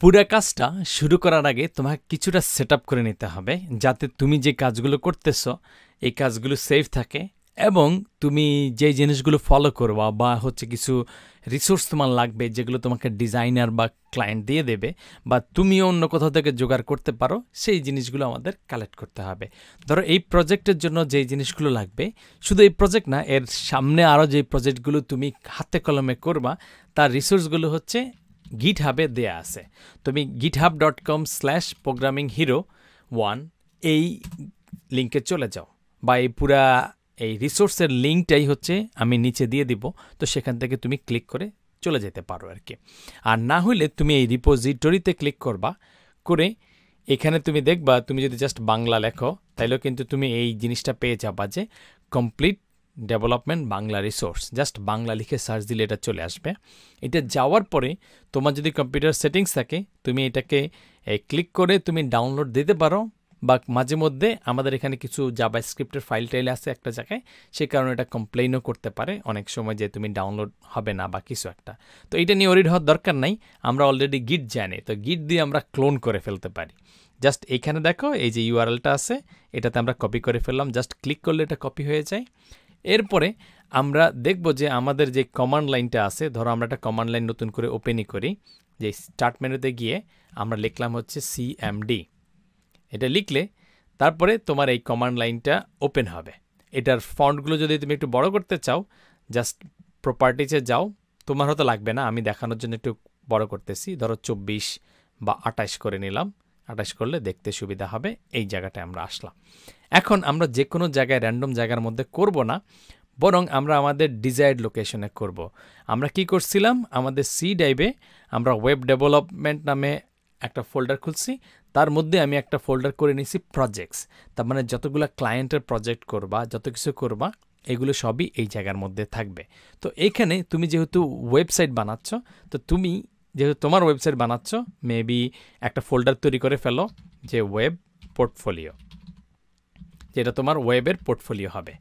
পুরা কাজটা শুরু করার আগে তোমাকে কিছুটা সেটআপ করে নিতে হবে যাতে তুমি যে কাজগুলো করতেছো এই কাজগুলো সেফ থাকে এবং তুমি যে জিনিসগুলো ফলো করবা বা হচ্ছে কিছু রিসোর্স তোমার লাগবে যেগুলো তোমাকে ডিজাইনার বা ক্লায়েন্ট দিয়ে দেবে বা তুমিও অন্য কোথাও থেকে জোগাড় করতে পারো সেই জিনিসগুলো আমাদের কালেক্ট করতে হবে। ধরো এই প্রজেক্টের জন্য যেই জিনিসগুলো লাগবে, শুধু এই প্রজেক্ট না, এর সামনে আরও যে প্রজেক্টগুলো তুমি হাতে কলমে করবা তার রিসোর্সগুলো হচ্ছে গিটহাবে দেয়া আছে। তুমি github.com/programminghero1 এই লিঙ্কে চলে যাও, বা এই পুরা এই রিসোর্সের লিঙ্কটাই হচ্ছে আমি নিচে দিয়ে দিব, তো সেখান থেকে তুমি ক্লিক করে চলে যেতে পারো আর কি। আর না হলে তুমি এই রিপোজিটরিতে ক্লিক করবা, করে এখানে তুমি দেখবা তুমি যদি জাস্ট বাংলা লেখো তাইলেও কিন্তু তুমি এই জিনিসটা পেয়ে যাবা যে complete development Bangla resource. Just Bangla লিখে সার্চ দিলে এটা চলে আসবে। এটা যাওয়ার পরে তোমার যদি কম্পিউটার সেটিংস থাকে তুমি এটাকে ক্লিক করে তুমি ডাউনলোড দিতে পারো, বা মাঝে মধ্যে আমাদের এখানে কিছু জাভাস্ক্রিপ্টের ফাইল টাইল আছে একটা জায়গায়, সে কারণে এটা কমপ্লেইনও করতে পারে অনেক সময় যে তুমি ডাউনলোড হবে না বা কিছু একটা। তো এটা নিয়ে ওরিড হওয়ার দরকার নাই, আমরা অলরেডি গিট জানি, তো গিট দিয়ে আমরা ক্লোন করে ফেলতে পারি। জাস্ট এখানে দেখো এই যে ইউআরএলটা আছে এটাতে আমরা কপি করে ফেললাম, জাস্ট ক্লিক করলে এটা কপি হয়ে যায়। এরপরে আমরা দেখব যে আমাদের যে কমান্ড লাইনটা আছে, ধরো আমরা একটা কমান্ড লাইন নতুন করে ওপেনই করি, যে স্টার্ট মেনুতে গিয়ে আমরা লিখলাম হচ্ছে সিএমডি। এটা লিখলে তারপরে তোমার এই কমান্ড লাইনটা ওপেন হবে। এটার ফন্টগুলো যদি তুমি একটু বড় করতে চাও জাস্ট প্রপার্টিজে যাও, তোমার হয়তো লাগবে না, আমি দেখানোর জন্য একটু বড় করতেছি, ধরো 24 বা 28 করে নিলাম। 28 করলে দেখতে সুবিধা হবে। এই জায়গাটায় আমরা আসলাম। এখন আমরা যে কোনো জায়গায় র্যান্ডম জায়গার মধ্যে করব না, বরং আমরা আমাদের ডিজায়ার্ড লোকেশনে করব। আমরা কি করছিলাম, আমাদের সি ড্রাইভে আমরা ওয়েব ডেভেলপমেন্ট নামে একটা ফোল্ডার খুলছি, তার মধ্যে আমি একটা ফোল্ডার করে নিয়েছি প্রজেক্টস। তার মানে যতগুলো ক্লায়েন্টের প্রজেক্ট করবা, যত কিছু করবা, এগুলো সবই এই জায়গার মধ্যে থাকবে। তো এইখানে তুমি যেহেতু ওয়েবসাইট বানাচ্ছ, তো তুমি যেহেতু তোমার ওয়েবসাইট বানাচ্ছ, মেবি একটা ফোল্ডার তৈরি করে ফেলো যে ওয়েব পোর্টফোলিও, যেটা তোমার ওয়েবের পোর্টফোলিও হবে।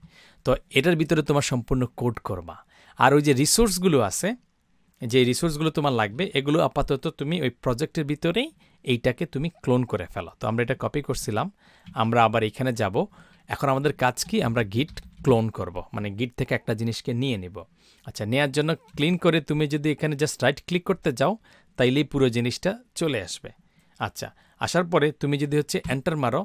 তো এটার ভিতরে তোমার সম্পূর্ণ কোড করবা। আর ওই যে রিসোর্সগুলো আছে, যে রিসোর্সগুলো তোমার লাগবে, এগুলো আপাতত তুমি ওই প্রজেক্টের ভিতরেই এইটাকে তুমি ক্লোন করে ফেলো। তো আমরা এটা কপি করছিলাম, আমরা আবার এখানে যাব। এখন আমাদের কাজ কি, আমরা গিট ক্লোন করব, মানে গিট থেকে একটা জিনিসকে নিয়ে নিব। আচ্ছা, নেওয়ার জন্য ক্লিন করে তুমি যদি এখানে জাস্ট রাইট ক্লিক করতে যাও তাইলেই পুরো জিনিসটা চলে আসবে। আচ্ছা, আসার পরে তুমি যদি হচ্ছে এন্টার মারো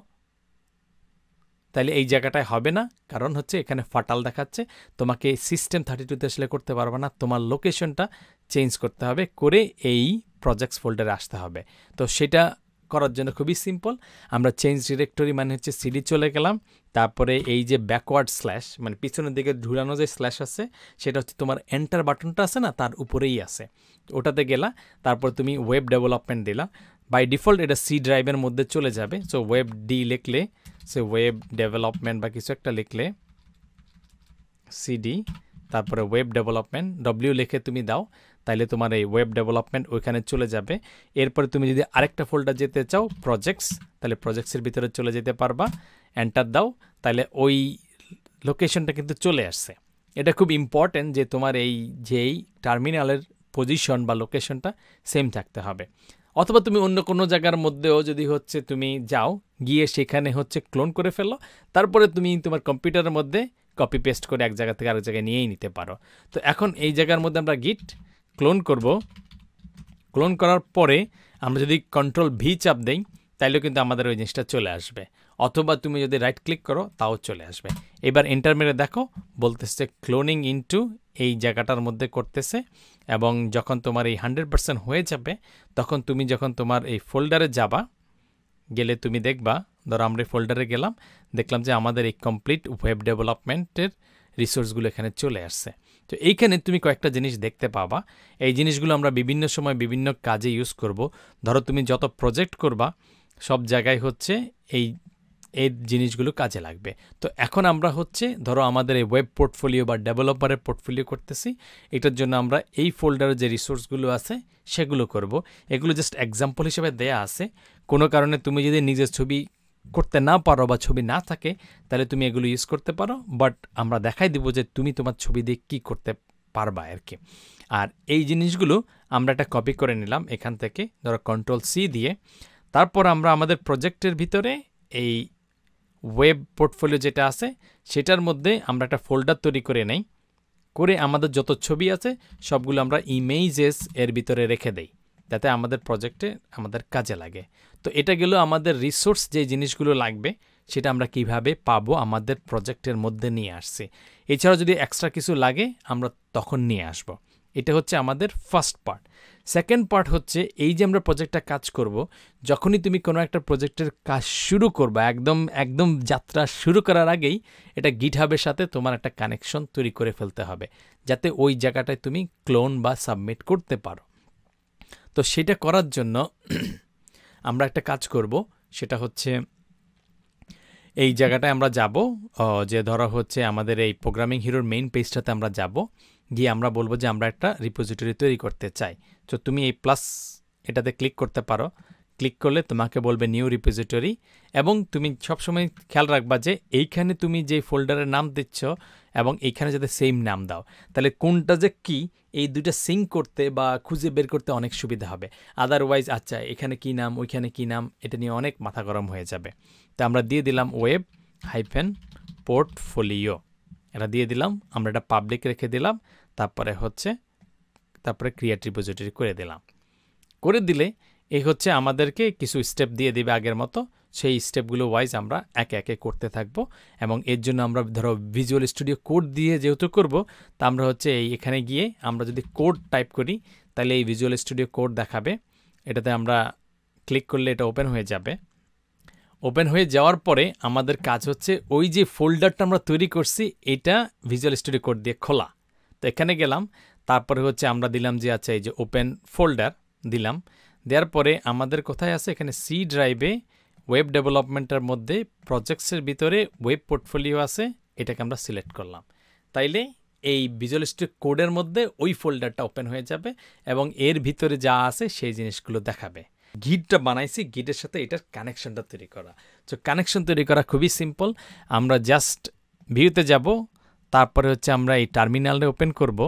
তাহলে এই জায়গাটায় হবে না, কারণ হচ্ছে এখানে ফাটাল দেখাচ্ছে। তোমাকে সিস্টেম 32তে আসলে করতে পারবে না, তোমার লোকেশনটা চেঞ্জ করতে হবে, করে এই প্রজেক্টস ফোল্ডারে আসতে হবে। তো সেটা করার জন্য খুবই সিম্পল, আমরা চেঞ্জ ডিরেক্টরি মানে হচ্ছে সিডি চলে গেলাম, তারপরে এই যে ব্যাকওয়ার্ড স্ল্যাশ মানে পিছনের দিকে ঝুলানো যে স্ল্যাশ আছে সেটা হচ্ছে তোমার এন্টার বাটনটা আছে না তার উপরেই আছে, ওটাতে গেলা, তারপর তুমি ওয়েব ডেভেলপমেন্ট দিলা। বাই ডিফল্ট এটা সি ড্রাইভের মধ্যে চলে যাবে। সো ওয়েব ডি লিখলে, সে ওয়েব ডেভেলপমেন্ট বা কিছু একটা লিখলে সিডি, তারপরে ওয়েব ডেভেলপমেন্ট ডব্লিউ লিখে তুমি দাও, তাইলে তোমার এই ওয়েব ডেভেলপমেন্ট ওইখানে চলে যাবে। এরপরে তুমি যদি আরেকটা ফোল্ডার যেতে চাও প্রজেক্টস, তাহলে প্রজেক্টসের ভিতরে চলে যেতে পারবা, এন্টার দাও, তাহলে ওই লোকেশনটা কিন্তু চলে আসছে। এটা খুব ইম্পর্টেন্ট যে তোমার এই যেই টার্মিনালের পজিশন বা লোকেশনটা সেম থাকতে হবে। অথবা তুমি অন্য কোনো জায়গার মধ্যেও যদি হচ্ছে তুমি যাও, গিয়ে সেখানে হচ্ছে ক্লোন করে ফেলো, তারপরে তুমি তোমার কম্পিউটারের মধ্যে কপি পেস্ট করে এক জায়গা থেকে আরেক জায়গায় নিয়েই নিতে পারো। তো এখন এই জায়গার মধ্যে আমরা গিট ক্লোন করব। ক্লোন করার পরে আমরা যদি কন্ট্রোল ভি চাপ দেই তাইলেও কিন্তু আমাদের ওই জিনিসটা চলে আসবে, অথবা তুমি যদি রাইট ক্লিক করো তাও চলে আসবে। এবার এন্টার মেরে দেখো, বলতেছে ক্লোনিং ইনটু এই জায়গাটার মধ্যে করতেছে, এবং যখন তোমার এই 100% হয়ে যাবে তখন তুমি যখন তোমার এই ফোল্ডারে যাবা, গেলে তুমি দেখবা, ধরো আমরা ফোল্ডারে গেলাম, দেখলাম যে আমাদের এই কমপ্লিট ওয়েব ডেভেলপমেন্টের রিসোর্সগুলো এখানে চলে আসছে। তো এইখানে তুমি কয়েকটা জিনিস দেখতে পাবা, এই জিনিসগুলো আমরা বিভিন্ন সময় বিভিন্ন কাজে ইউজ করব। ধরো তুমি যত প্রজেক্ট করবা সব জায়গায় হচ্ছে এই জিনিসগুলো কাজে লাগবে। তো এখন আমরা হচ্ছে ধরো আমাদের এই ওয়েব পোর্টফোলিও বা ডেভেলপারের পোর্টফোলিও করতেছি, এটার জন্য আমরা এই ফোল্ডারে যে রিসোর্সগুলো আছে সেগুলো করব। এগুলো জাস্ট এক্সাম্পল হিসেবে দেয়া আছে, কোনো কারণে তুমি যদি নিজের ছবি করতে না পারো বা ছবি না থাকে তাহলে তুমি এগুলো ইউজ করতে পারো, বাট আমরা দেখাই দিব যে তুমি তোমার ছবি দিয়ে কী করতে পারবা আর কি। আর এই জিনিসগুলো আমরা একটা কপি করে নিলাম এখান থেকে, ধরো Ctrl+C দিয়ে। তারপর আমরা আমাদের প্রজেক্টের ভিতরে এই ওয়েব পোর্টফোলিও যেটা আছে সেটার মধ্যে আমরা একটা ফোল্ডার তৈরি করে নেই, করে আমাদের যত ছবি আছে সবগুলো আমরা ইমেজেস এর ভিতরে রেখে দেই, যাতে আমাদের প্রজেক্টে আমাদের কাজে লাগে। তো এটা গেল আমাদের রিসোর্স, যে জিনিসগুলো লাগবে সেটা আমরা কিভাবে পাবো আমাদের প্রজেক্টের মধ্যে নিয়ে আসছি। এছাড়াও যদি এক্সট্রা কিছু লাগে আমরা তখন নিয়ে আসব। এটা হচ্ছে আমাদের ফার্স্ট পার্ট। সেকেন্ড পার্ট হচ্ছে এই যে আমরা প্রজেক্টটা কাজ করব, যখনই তুমি কোনো একটা প্রজেক্টের কাজ শুরু করবা, একদম যাত্রা শুরু করার আগেই এটা গিটহাবের সাথে তোমার একটা কানেকশন তৈরি করে ফেলতে হবে, যাতে ওই জায়গাটায় তুমি ক্লোন বা সাবমিট করতে পারো। তো সেটা করার জন্য আমরা একটা কাজ করব, সেটা হচ্ছে এই জায়গাটায় আমরা যাব, যে ধরো হচ্ছে আমাদের এই প্রোগ্রামিং হিরোর মেইন পেজটাতে আমরা যাব, গিয়ে আমরা বলবো যে আমরা একটা রিপোজিটরি তৈরি করতে চাই। তো তুমি এই প্লাস এটাতে ক্লিক করতে পারো, ক্লিক করলে তোমাকে বলবে নিউ রিপোজিটরি, এবং তুমি সবসময় খেয়াল রাখবা যে এইখানে তুমি যে ফোল্ডারের নাম দিচ্ছ এবং এইখানে যাতে সেম নাম দাও, তাহলে কোনটা যে কি এই দুইটা সিঙ্ক করতে বা খুঁজে বের করতে অনেক সুবিধা হবে। আদারওয়াইজ আচ্ছা এখানে কি নাম ওইখানে কি নাম, এটা নিয়ে অনেক মাথা গরম হয়ে যাবে। তো আমরা দিয়ে দিলাম ওয়েব পোর্টফোলিও, এটা দিয়ে দিলাম, আমরা এটা পাবলিক রেখে দিলাম, তারপরে ক্রিয়েট রিপোজিটরি করে দিলাম। করে দিলে এই হচ্ছে আমাদেরকে কিছু স্টেপ দিয়ে দিবে আগের মতো, সেই স্টেপগুলো ওয়াইজ আমরা একে একে করতে থাকব। এবং এর জন্য আমরা ধরো ভিজুয়াল স্টুডিও কোড দিয়ে যেহেতু করব, তা আমরা হচ্ছে এখানে গিয়ে আমরা যদি কোড টাইপ করি তাহলে এই ভিজুয়াল স্টুডিও কোড দেখাবে, এটাতে আমরা ক্লিক করলে এটা ওপেন হয়ে যাবে। ওপেন হয়ে যাওয়ার পরে আমাদের কাজ হচ্ছে ওই যে ফোল্ডারটা আমরা তৈরি করছি এটা ভিজুয়াল স্টুডিও কোড দিয়ে খোলা। তো এখানে গেলাম, তারপরে হচ্ছে আমরা দিলাম যে আচ্ছা এই যে ওপেন ফোল্ডার দিলাম, দেওয়ার পরে আমাদের কোথায় আছে এখানে সি ড্রাইভে ওয়েব ডেভেলপমেন্টের মধ্যে প্রজেক্টসের ভিতরে ওয়েব পোর্টফোলিও আছে, এটাকে আমরা সিলেক্ট করলাম। তাইলে এই ভিজুয়াল স্টুডিও কোডের মধ্যে ওই ফোল্ডারটা ওপেন হয়ে যাবে এবং এর ভিতরে যা আছে সেই জিনিসগুলো দেখাবে। গিটটা বানাইছি, গিটের সাথে এটার কানেকশনটা তৈরি করা। তো কানেকশন তৈরি করা খুবই সিম্পল। আমরা জাস্ট ভিউতে যাব, তারপরে হচ্ছে আমরা এই টার্মিনালটা ওপেন করব।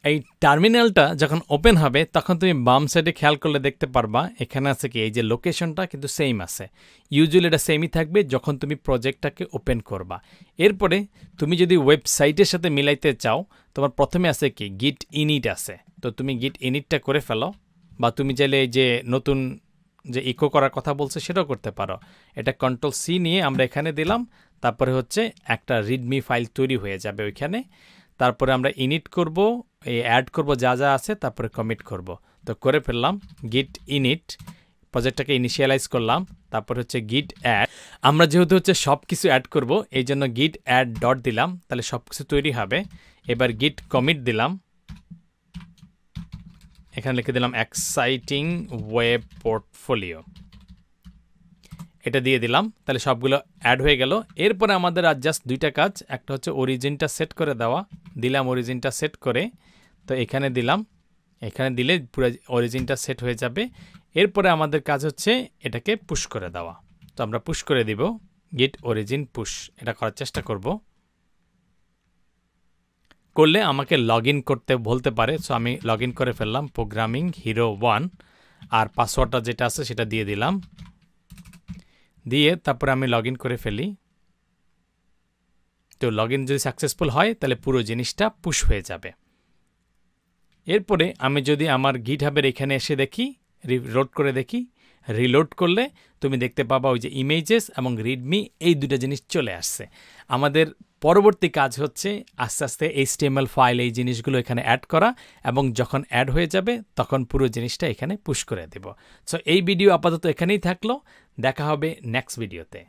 এই টার্মিনালটা যখন ওপেন হবে তখন তুমি বাম সাইডে খেয়াল করলে দেখতে পারবা এখানে আছে কি এই যে লোকেশনটা কিন্তু সেম আছে। ইউজুয়ালি এটা সেমই থাকবে যখন তুমি প্রজেক্টটাকে ওপেন করবা। এরপরে তুমি যদি ওয়েবসাইটের সাথে মিলাইতে চাও, তোমার প্রথমে আছে কি গিট ইনিট আছে, তো তুমি গিট ইনিটটা করে ফেলো, বা তুমি চাইলে এই যে নতুন যে ইকো করার কথা বলছে সেটাও করতে পারো। এটা Ctrl+C নিয়ে আমরা এখানে দিলাম, তারপরে হচ্ছে একটা রিডমি ফাইল তৈরি হয়ে যাবে ওইখানে। তারপরে আমরা ইনিট করব, এই অ্যাড করব যা যা আছে, তারপরে কমিট করব। তো করে ফেললাম গিট ইনিট, প্রজেক্টটাকে ইনিশিয়ালাইজ করলাম, তারপর হচ্ছে গিট অ্যাড। আমরা যেহেতু হচ্ছে সব কিছু অ্যাড করব এই জন্য গিট অ্যাড ডট দিলাম, তাহলে সব কিছু তৈরি হবে। এবার গিট কমিট দিলাম, এখানে লিখে দিলাম এক্সাইটিং ওয়েব পোর্টফোলিও, এটা দিয়ে দিলাম, তাহলে সবগুলো অ্যাড হয়ে গেল। এরপরে আমাদের আর জাস্ট দুইটা কাজ, একটা হচ্ছে অরিজিনটা সেট করে দেওয়া, দিলাম অরিজিনটা সেট করে, তো এখানে দিলাম, এখানে দিলে পুরো অরিজিনটা সেট হয়ে যাবে। এরপরে আমাদের কাজ হচ্ছে এটাকে পুশ করে দেওয়া, তো আমরা পুশ করে দিব, গিট অরিজিন পুশ, এটা করার চেষ্টা করব। করলে আমাকে লগ ইন করতে বলতে পারে, সো আমি লগ ইন করে ফেললাম প্রোগ্রামিং হিরো 1, আর পাসওয়ার্ডটা যেটা আছে সেটা দিয়ে দিলাম, দিয়ে তারপরে আমি লগ ইন করে ফেলি। তো লগ ইন যদি সাকসেসফুল হয় তাহলে পুরো জিনিসটা পুশ হয়ে যাবে। এরপরে আমি যদি আমার গিটহাবের এখানে এসে দেখি, রিলোড করে দেখি, রিলোড করলে তুমি দেখতে পাবা ওই যে ইমেজেস এবং রিডমি এই দুটো জিনিস চলে আসছে। আমাদের পরবর্তী কাজ হচ্ছে আস্তে আস্তে HTML ফাইল এই জিনিসগুলো এখানে অ্যাড করা, এবং যখন অ্যাড হয়ে যাবে তখন পুরো জিনিসটা এখানে পুশ করে দেব। সো এই ভিডিও আপাতত এখানেই থাকলো, দেখা হবে নেক্সট ভিডিওতে।